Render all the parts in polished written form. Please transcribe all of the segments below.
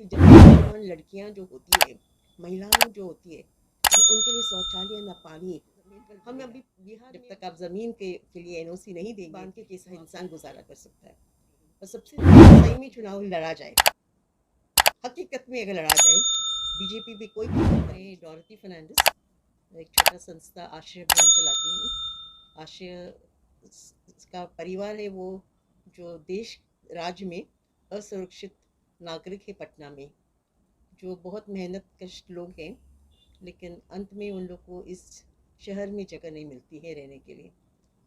कि जब नौजवान लड़कियां जो होती है, महिलाएं जो होती है, न उनके लिए शौचालय न पानी। हम अभी बिहार जब तक आप ज़मीन के लिए एनओसी नहीं देंगे, बांध के कैसा इंसान गुजारा कर सकता है। और सबसे सही में चुनाव लड़ा जाए, हकीकत में अगर लड़ा जाए, बीजेपी भी कोई करे। डॉरथी फर्नांडिस एक छोटा संस्था आश्रय अभियान चलाती हैं। आश्रय का परिवार है वो जो देश राज्य में असुरक्षित नागरिक है पटना में, जो बहुत मेहनत कश लोग हैं, लेकिन अंत में उन लोग को इस शहर में जगह नहीं मिलती है रहने के लिए।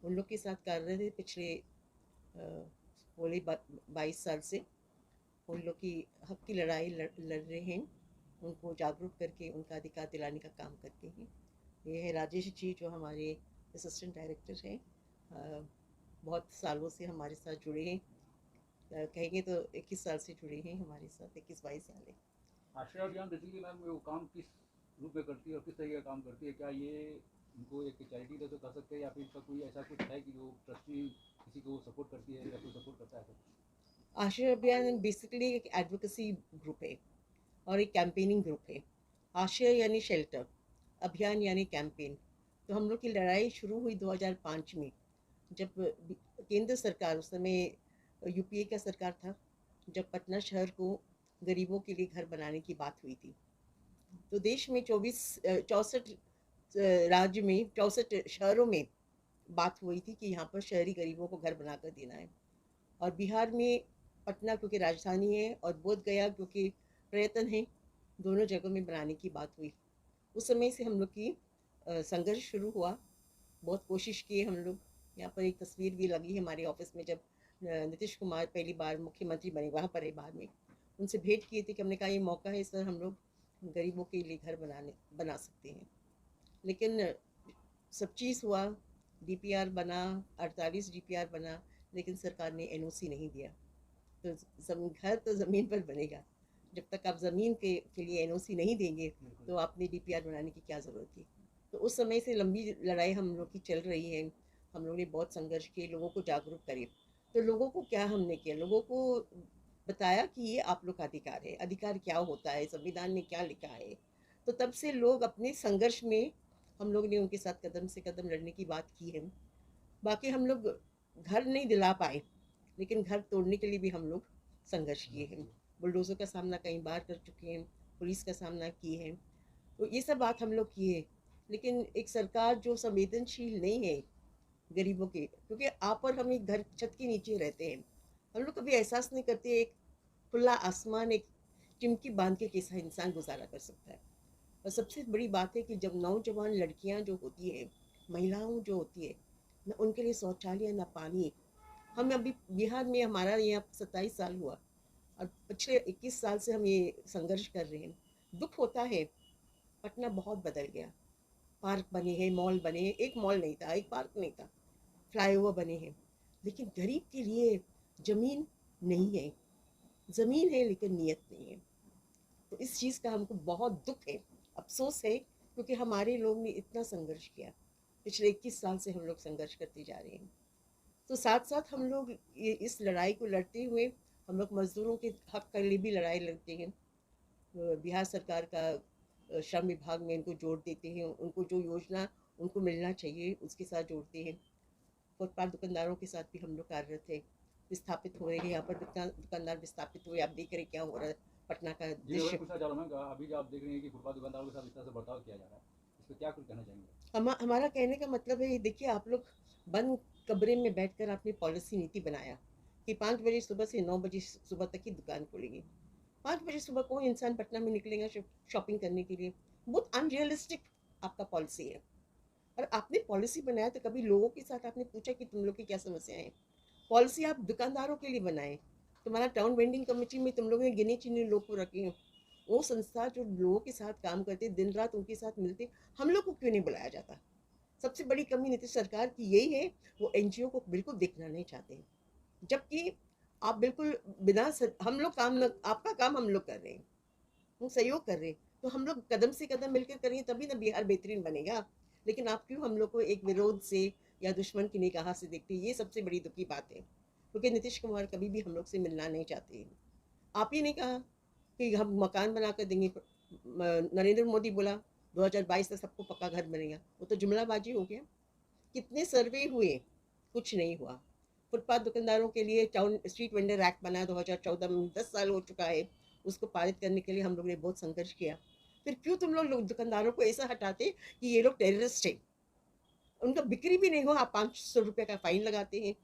उन लोग के साथ कार्यरत है पिछले पूरे 22 साल से। उन लोग की हक की लड़ाई लड़ रहे हैं, उनको जागरूक करके उनका अधिकार दिलाने का काम करते हैं। ये है राजेश जी जो हमारे असिस्टेंट डायरेक्टर हैं, बहुत सालों से हमारे साथ जुड़े हैं। कहेंगे तो 21 साल से जुड़े हैं हमारे साथ, 21-22 साल है। आश्रय अभियान बेसिकली मैम वो काम किस रूप में करती है और किस तरीके का काम करती है? क्या ये उनको एक चैरिटी तो कह सकते हैं या फिर इसका कोई ऐसा कुछ है कि वो ट्रस्टी किसी को सपोर्ट करती है या कोई सपोर्ट करता है? आश्रय अभियान बेसिकली एक एडवोकेसी ग्रुप है और एक कैंपेनिंग ग्रुप है। आश्रय यानी शेल्टर, अभियान यानी कैंपेन। तो हम लोग की लड़ाई शुरू हुई 2005 में, जब केंद्र सरकार, उस समय यूपीए का सरकार था, जब पटना शहर को गरीबों के लिए घर बनाने की बात हुई थी। तो देश में 64 राज्य में 64 शहरों में बात हुई थी कि यहाँ पर शहरी गरीबों को घर बनाकर देना है। और बिहार में पटना क्योंकि राजधानी है और बोध गया क्योंकि पर्यटन है, दोनों जगहों में बनाने की बात हुई। उस समय से हम लोग की संघर्ष शुरू हुआ। बहुत कोशिश की हम लोग। यहाँ पर एक तस्वीर भी लगी है हमारे ऑफिस में, जब नीतीश कुमार पहली बार मुख्यमंत्री बने, वहाँ पर है बाद में, उनसे भेंट किए थे कि हमने कहा ये मौका है सर, हम लोग गरीबों के लिए घर बना सकते हैं। लेकिन सब चीज़ हुआ, डीपीआर बना, 48 डीपीआर बना, लेकिन सरकार ने एनओसी नहीं दिया। तो घर तो ज़मीन पर बनेगा, जब तक आप ज़मीन के लिए एनओसी नहीं देंगे तो आपने डीपीआर बनाने की क्या ज़रूरत थी। तो उस समय से लंबी लड़ाई हम लोग की चल रही है। हम लोग ने बहुत संघर्ष किए, लोगों को जागरूक करे। तो लोगों को क्या हमने किया, लोगों को बताया कि ये आप लोग का अधिकार है, अधिकार क्या होता है, संविधान में क्या लिखा है। तो तब से लोग अपने संघर्ष में, हम लोग ने उनके साथ कदम से कदम लड़ने की बात की है। बाकी हम लोग घर नहीं दिला पाए, लेकिन घर तोड़ने के लिए भी हम लोग संघर्ष किए हैं। बुलडोज़र का सामना कई बार कर चुके हैं, पुलिस का सामना किए हैं। तो ये सब बात हम लोग किए। लेकिन एक सरकार जो संवेदनशील नहीं है गरीबों के, क्योंकि आप और हम एक घर छत के नीचे रहते हैं, हम लोग कभी एहसास नहीं करते एक खुला आसमान, एक चिमकी बांध के कैसा इंसान गुजारा कर सकता है। और सबसे बड़ी बात है कि जब नौजवान लड़कियां जो होती है, महिलाओं जो होती है, न उनके लिए शौचालय न पानी। हम अभी बिहार में, हमारा यहाँ 27 साल हुआ और पिछले 21 साल से हम ये संघर्ष कर रहे हैं। दुख होता है, पटना बहुत बदल गया। पार्क बने हैं, मॉल बने हैं, एक मॉल नहीं था, एक पार्क नहीं था, फ्लाईओवर बने हैं, लेकिन गरीब के लिए ज़मीन नहीं है। ज़मीन है लेकिन नीयत नहीं है। तो इस चीज़ का हमको बहुत दुख है, अफसोस है, क्योंकि हमारे लोग ने इतना संघर्ष किया। पिछले 21 साल से हम लोग संघर्ष करते जा रहे हैं। तो साथ साथ हम लोग ये इस लड़ाई को लड़ते हुए, हम लोग मजदूरों के हक के लिए भी लड़ाई लड़ते हैं। बिहार सरकार का श्रम विभाग में इनको जोड़ देते हैं, उनको जो योजना उनको मिलना चाहिए उसके साथ जोड़ते हैं। फुटपाथ दुकानदारों के साथ भी हम लोग कार्यरत थे। विस्थापित हो रहे हैं, यहाँ पर दुकानदार विस्थापित हुए, आप देख रहे क्या हो रहा है पटना का जी मैं दृश्य। पूछना चाह रहा हूँ अभी जो आप देख रहे हैं कि फुटपाथ दुकानदारों के साथ इस तरह से बर्ताव किया जा रहा है, इस पर क्या कुछ कहना चाहेंगे? हमारा कहने का मतलब है, देखिए आप लोग बंद कमरे में बैठकर आपने पॉलिसी नीति बनाया कि 5 बजे सुबह से 9 बजे सुबह तक ही दुकान खोलेंगे। 5 बजे सुबह कोई इंसान पटना में निकलेगा शॉपिंग करने के लिए? बहुत अनरियलिस्टिक आपका पॉलिसी है। और आपने पॉलिसी बनाया तो कभी लोगों के साथ आपने पूछा कि तुम लोग की क्या समस्याएं हैं? पॉलिसी आप दुकानदारों के लिए बनाए। तुम्हारा टाउन वेंडिंग कमेटी में तुम लोगों ने गिने चुने लोग को रखे हैं, वो संस्था जो लोगों के साथ काम करते, दिन रात उनके साथ मिलते, हम लोग को क्यों नहीं बुलाया जाता? सबसे बड़ी कमी नीतीश सरकार की यही है, वो एनजीओ को बिल्कुल देखना नहीं चाहते हैं। जबकि आप बिल्कुल हम लोग काम न, आपका काम हम लोग कर रहे हैं, हम सहयोग कर रहे हैं। तो हम लोग कदम से कदम मिलकर करेंगे तभी ना बिहार बेहतरीन बनेगा। लेकिन आप क्यों हम लोग को एक विरोध से या दुश्मन की निगाह से देखते हैं? ये सबसे बड़ी दुखी बात है, क्योंकि नीतीश कुमार कभी भी हम लोग से मिलना नहीं चाहते हैं। आप ही ने कहा कि हम मकान बना कर देंगे। नरेंद्र मोदी बोला 2022 तक सबको पक्का घर बनेगा, वो तो जुमलाबाजी हो गया। कितने सर्वे हुए, कुछ नहीं हुआ। फुटपाथ दुकानदारों के लिए टाउन स्ट्रीट वेंडर एक्ट बनाया 2014 में, 10 साल हो चुका है। उसको पारित करने के लिए हम लोग ने बहुत संघर्ष किया। फिर क्यों तुम लोग दुकानदारों को ऐसा हटाते कि ये लोग टेररिस्ट है, उनका बिक्री भी नहीं हो, आप 500 रुपये का फाइन लगाते हैं।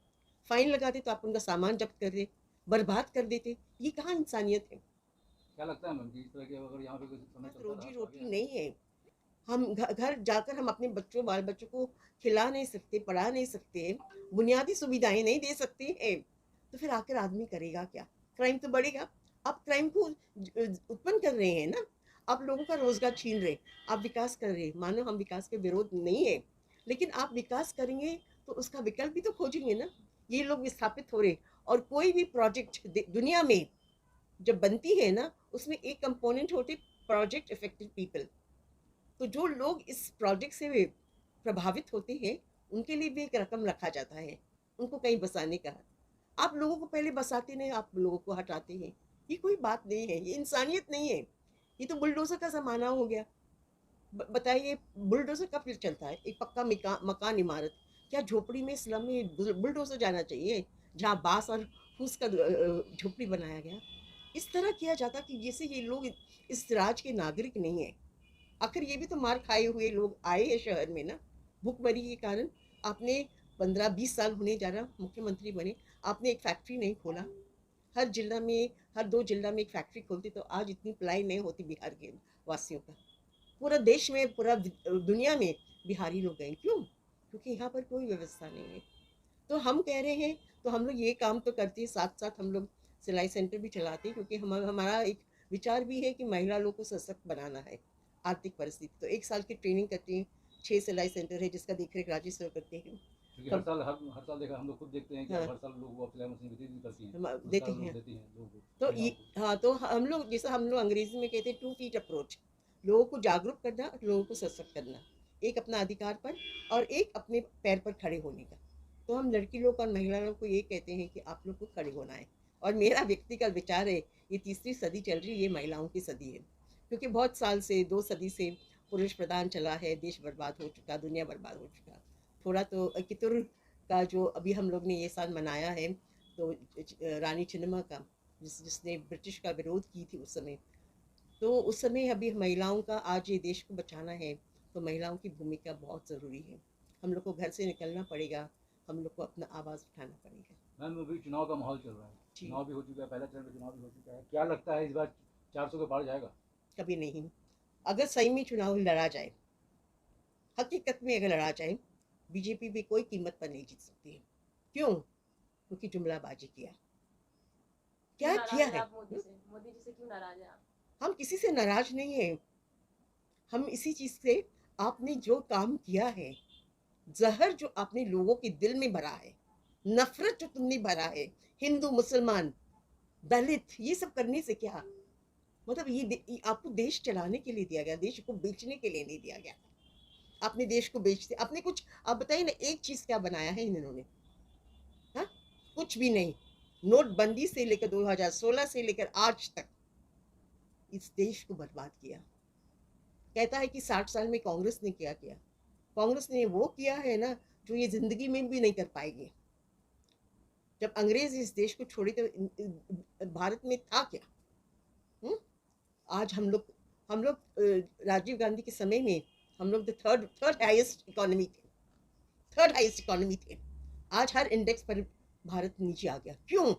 फाइन लगाते तो आप उनका सामान जब्त कर दे, बर्बाद कर देते। ये कहाँ इंसानियत है? क्या लगता है मैम कि इस तरह के अगर यहाँ पे कुछ समय चलता रहा रोजी तो आगे रोटी आगे नहीं है। हम घर जाकर हम अपने बच्चों बाल बच्चों को खिला नहीं सकते, पढ़ा नहीं सकते, बुनियादी सुविधाएं नहीं दे सकते हैं, तो फिर आखिर आदमी करेगा क्या? क्राइम तो बढ़ेगा। आप क्राइम को उत्पन्न कर रहे हैं ना, आप लोगों का रोजगार छीन रहे, आप विकास कर रहे हैं। मानो हम विकास के विरोध नहीं है, लेकिन आप विकास करेंगे तो उसका विकल्प भी तो खोजेंगे ना। ये लोग विस्थापित हो रहे, और कोई भी प्रोजेक्ट दुनिया में जब बनती है ना, उसमें एक कंपोनेंट होते प्रोजेक्ट इफेक्टेड पीपल। तो जो लोग इस प्रोजेक्ट से प्रभावित होते हैं, उनके लिए भी एक रकम रखा जाता है, उनको कहीं बसाने का। आप लोगों को पहले बसाते नहीं, आप लोगों को हटाते हैं। ये कोई बात नहीं है, ये इंसानियत नहीं है। ये तो बुलडोजर का जमाना हो गया। बताइए बुलडोजर कब फिर चलता है? एक पक्का मकान इमारत, क्या झोपड़ी में स्लम में बुलडोजर जाना चाहिए, जहाँ बांस और फूस का झोपड़ी बनाया गया? इस तरह किया जाता कि जैसे ये लोग इस राज के नागरिक नहीं है। आखिर ये भी तो मार खाए हुए लोग आए हैं शहर में ना, भूखमरी के कारण। आपने 15-20 साल होने जा रहा मुख्यमंत्री बने, आपने एक फैक्ट्री नहीं खोला। हर जिला में, हर 2 जिला में एक फैक्ट्री खोलती तो आज इतनी पलाई नहीं होती बिहार के वासियों का। पूरा देश में, पूरा दुनिया में बिहारी लोग गए, क्यों? क्योंकि यहाँ पर कोई व्यवस्था नहीं है। तो हम कह रहे हैं, तो हम लोग ये काम तो करते हैं, साथ साथ हम लोग सिलाई सेंटर भी चलाते हैं, क्योंकि हमारा एक विचार भी है कि महिला लोग को सशक्त बनाना है। आर्थिक परिस्थिति तो 1 साल की ट्रेनिंग करते हैं। 6 सिलाई सेंटर है जिसका देखरेख राजेश सर करते हैं। क्योंकि कब हर साल देखा हम लोग खुद देखते हैं कि हाँ अब हर साल लोग वो सिलाई मशीन वितरित भी करती हैं, हम देते पुरस्कार लोग हैं। देती हैं लोग तो महिलाओं को। हाँ, तो हम लोग जैसा हम लोग अंग्रेजी में कहते हैं 2 फीट अप्रोच, लोगों को जागरूक करना, लोगों को सशक्त करना, एक अपना अधिकार पर और एक अपने पैर पर खड़े होने का। तो हम लड़की लोग और महिला लोग को ये कहते हैं कि आप लोग को खड़े होना है। और मेरा व्यक्तिगत विचार है, ये तीसरी सदी चल रही है, ये महिलाओं की सदी है। क्योंकि बहुत साल से, 2 सदी से पुरुष प्रधान चला है, देश बर्बाद हो चुका, दुनिया बर्बाद हो चुका। थोड़ा तो कितुर का जो अभी हम लोग ने ये साल मनाया है, तो रानी चिन्नम्मा का, जिसने ब्रिटिश का विरोध की थी उस समय, तो उस समय अभी महिलाओं का, आज ये देश को बचाना है तो महिलाओं की भूमिका बहुत ज़रूरी है। हम लोग को घर से निकलना पड़ेगा, हम लोग को अपना आवाज़ उठाना पड़ेगा। मैम अभी चुनाव का माहौल चल रहा है, जी। चुनाव भी हो चुका है, पहला चरण में चुनाव भी हो चुका है, क्या लगता है इस बार 400 के पार जाएगा? कभी नहीं। अगर सही में चुनाव लड़ा जाए, हकीकत में अगर लड़ा जाए, बीजेपी भी कोई कीमत पर नहीं जीत सकती है। क्यों? क्योंकि जुमलाबाजी किया। क्या किया है? मोदी जी से क्यों नाराज है आप? हम किसी से नाराज नहीं है। हम इसी चीज़ से, आपने जो काम किया है, जहर जो आपने लोगों के दिल में भरा है, नफरत जो तुमने भरा है, हिंदू मुसलमान दलित, ये सब करने से क्या मतलब? ये आपको देश चलाने के लिए दिया गया, देश को बेचने के लिए नहीं दिया गया। आपने देश को बेचते, आपने कुछ, आप बताइए ना, एक चीज क्या बनाया है इन्होंने? हाँ, कुछ भी नहीं। नोटबंदी से लेकर 2016 से लेकर आज तक इस देश को बर्बाद किया। कहता है कि 60 साल में कांग्रेस ने क्या किया? कांग्रेस ने वो किया है ना जो ये जिंदगी में भी नहीं कर पाएगी। जब अंग्रेज इस देश को छोड़े तो भारत में था क्या? हुँ? आज हम लोग राजीव गांधी के समय में हम लोग थर्ड हाईएस्ट इकोनॉमी थे, थर्ड हाईएस्ट इकोनॉमी थे। आज हर इंडेक्स पर भारत नीचे आ गया। क्यों?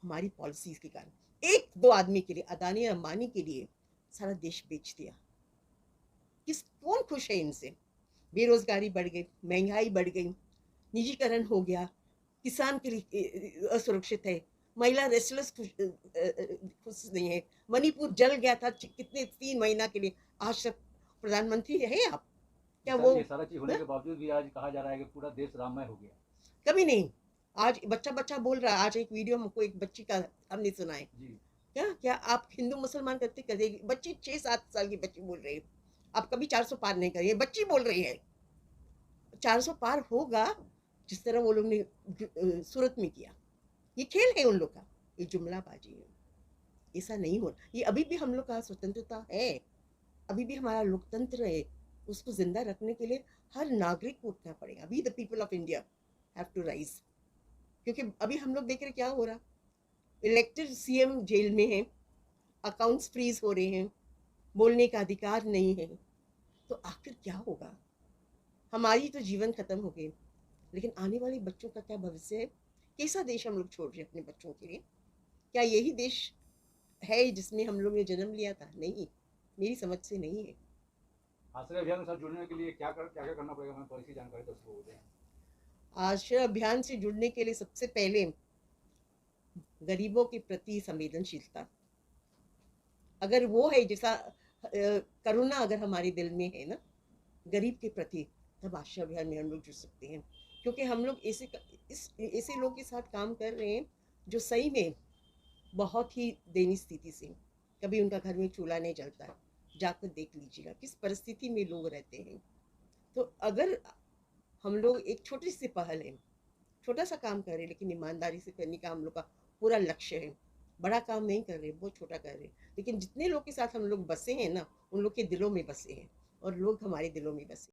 हमारी पॉलिसीज के कारण। एक दो आदमी के लिए, अदानी और अंबानी के लिए सारा देश बेच दिया। कौन खुश है इनसे? बेरोजगारी बढ़ गई, महंगाई बढ़ गई, निजीकरण हो गया, किसान के लिए असुरक्षित है, महिला रेस्टलेस खुश नहीं है, मणिपुर जल गया था कितने 3 महीना के लिए, आज तक प्रधानमंत्री है आप? क्या वो? ये सारा चीज होने के बावजूद भी आज कहा जा रहा है कि पूरा देश राममय हो गया। कभी नहीं। आज बच्चा बच्चा बोल रहा है। आज एक वीडियो हमको एक बच्ची का हमने सुना है। जी। क्या क्या आप हिंदू मुसलमान करते करेगी बच्ची, 6-7 साल की बच्ची बोल रही है आप कभी 400 पार नहीं करिए, बच्ची बोल रही है। 400 पार होगा जिस तरह वो लोग ने सूरत में किया। ये खेल है उन लोग का, ये जुमलाबाजी है। ऐसा नहीं हो। ये अभी भी हम लोग का स्वतंत्रता है, अभी भी हमारा लोकतंत्र है, उसको जिंदा रखने के लिए हर नागरिक को उठना पड़ेगा। अभी the people of India have to rise, क्योंकि अभी हम लोग देख रहे क्या हो रहा। इलेक्टेड सीएम जेल में है, अकाउंट्स फ्रीज हो रहे हैं, बोलने का अधिकार नहीं है, तो आखिर क्या होगा। हमारी तो जीवन खत्म हो गए, लेकिन आने वाले बच्चों का क्या भविष्य है। कैसा देश हम लोग छोड़ रहे हैं अपने बच्चों के लिए। क्या यही देश है जिसमें हम लोग ने जन्म लिया था। नहीं, मेरी समझ से नहीं है। आश्रय अभियान के साथ जुड़ने के लिए क्या क्या करना पड़ेगा, हमें थोड़ी सी जानकारी दर्शकों को दें। आश्रय अभियान से जुड़ने के लिए सबसे पहले गरीबों के प्रति संवेदनशीलता, अगर वो है जैसा करुणा अगर हमारे दिल में है ना गरीब के प्रति, तब आश्रय अभियान में हम लोग जुड़ सकते हैं। क्योंकि हम लोग ऐसे लोग के साथ काम कर रहे हैं जो सही में बहुत ही दयनीय स्थिति से, कभी उनका घर में चूल्हा नहीं जलता, जाकर देख लीजिएगा किस परिस्थिति में लोग रहते हैं। तो अगर हम लोग एक छोटी सी पहल है, छोटा सा काम कर रहे हैं, लेकिन ईमानदारी से करने का हम लोग का पूरा लक्ष्य है। बड़ा काम नहीं कर रहे, बहुत छोटा कर रहे, लेकिन जितने लोग के साथ हम लोग बसे हैं ना, उन लोग के दिलों में बसे हैं और लोग हमारे दिलों में बसे।